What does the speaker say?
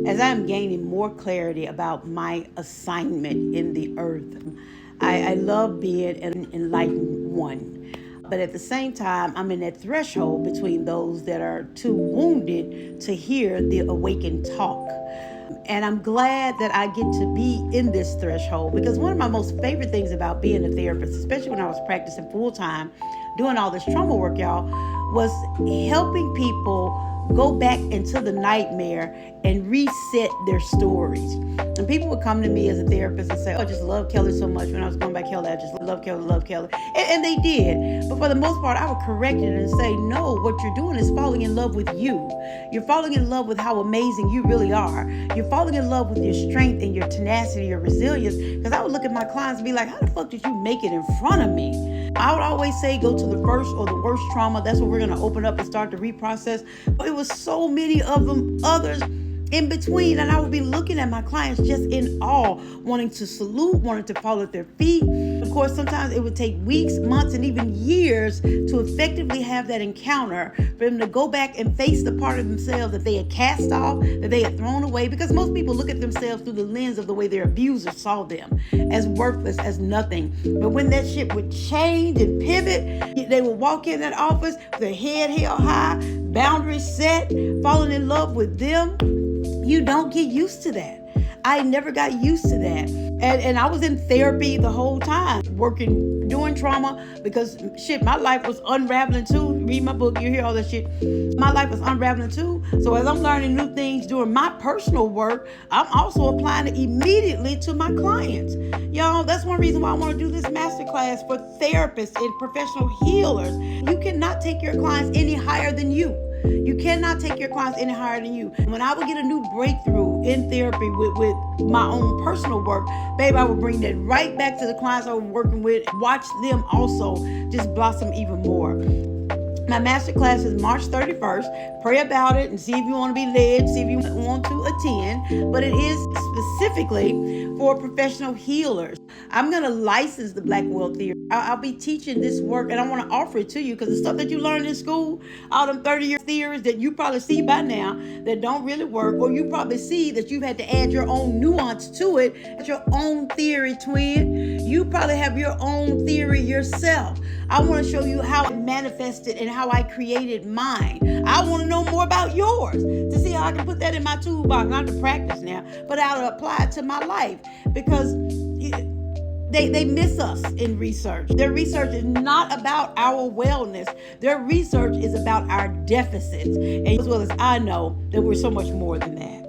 As I am gaining more clarity about my assignment in the earth, I love being an enlightened one. But at the same time, I'm in that threshold between those that are too wounded to hear the awakened talk. And I'm glad that I get to be in this threshold, because one of my most favorite things about being a therapist, especially when I was practicing full time, doing all this trauma work, y'all, was helping people go back into the nightmare and reset their stories. And people would come to me as a therapist and say, "Oh, I just love Kelly so much. When I was going back Kelly, I just love Kelly, love Kelly." And they did. But for the most part, I would correct it and say, "No, what you're doing is falling in love with you. You're falling in love with how amazing you really are. You're falling in love with your strength and your tenacity, your resilience." Because I would look at my clients and be like, "How the fuck did you make it in front of me?" I would always say, go to the first or the worst trauma. That's what we're going to open up and start to reprocess. But it was so many of them others in between, and I would be looking at my clients just in awe, wanting to salute, wanting to fall at their feet. Of course, sometimes it would take weeks, months, and even years to effectively have that encounter, for them to go back and face the part of themselves that they had cast off, that they had thrown away, because most people look at themselves through the lens of the way their abuser saw them, as worthless, as nothing. But when that shit would change and pivot, they would walk in that office with their head held high, boundaries set, falling in love with them. You don't get used to that. I never got used to that. And I was in therapy the whole time, working, doing trauma, because shit, my life was unraveling too. Read my book, you hear all that shit. My life was unraveling too. So as I'm learning new things doing my personal work, I'm also applying it immediately to my clients. Y'all, that's one reason why I want to do this masterclass for therapists and professional healers. You cannot take your clients any higher than you. You cannot take your clients any higher than you. When I would get a new breakthrough in therapy with my own personal work, babe, I would bring that right back to the clients I was working with. Watch them also just blossom even more. My masterclass is March 31st. Pray about it and see if you want to be led, see if you want to attend. But it is specifically for professional healers. I'm going to license the Black World Theory. I'll be teaching this work, and I want to offer it to you, because the stuff that you learned in school, all them 30-year theories that you probably see by now that don't really work, or you probably see that you've had to add your own nuance to it, your own theory, twin. You probably have your own theory yourself. I want to show you how it manifested and how I created mine. I want to know more about yours to see how I can put that in my toolbox, not to practice now, but how to apply it to my life, because they miss us in research. Their research is not about our wellness. Their research is about our deficits. And as well as I know that we're so much more than that.